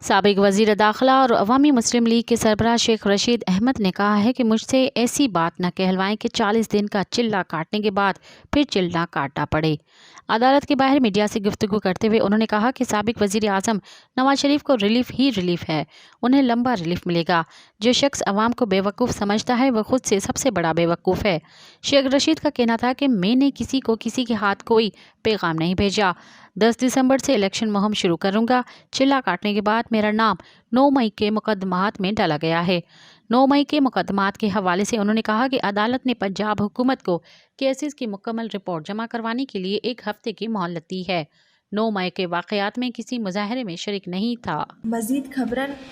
سابق وزیر داخلہ اور عوامی مسلم لیگ کے سربراہ شیخ رشید احمد نے کہا ہے کہ مجھ سے ایسی بات نہ کہلوائیں کہ 40 دن کا چلہ کاٹنے کے بعد پھر چلہ کاٹنا پڑے۔ عدالت کے باہر میڈیا سے گفتگو کرتے ہوئے انہوں نے کہا کہ سابق وزیر اعظم نواز شریف کو ریلیف ہی ریلیف ہے، انہیں لمبا ریلیف ملے گا۔ جو شخص عوام کو بے وقوف سمجھتا ہے وہ خود سے سب سے بڑا بے وقوف ہے۔ شیخ رشید کا کہنا تھا کہ میں نے کسی کو کسی کے ہاتھ کوئی پیغام نہیں بھیجا، 10 دسمبر سے الیکشن مہم شروع کروں گا۔ چلہ کاٹنے کے بعد میرا نام 9 مئی کے مقدمات میں ڈالا گیا ہے۔ 9 مئی کے مقدمات کے حوالے سے انہوں نے کہا کہ عدالت نے پنجاب حکومت کو کیسز کی مکمل رپورٹ جمع کروانے کے لیے 1 ہفتے کی مہلت دی ہے۔ 9 مئی کے واقعات میں کسی مظاہرے میں شریک نہیں تھا۔ مزید خبرن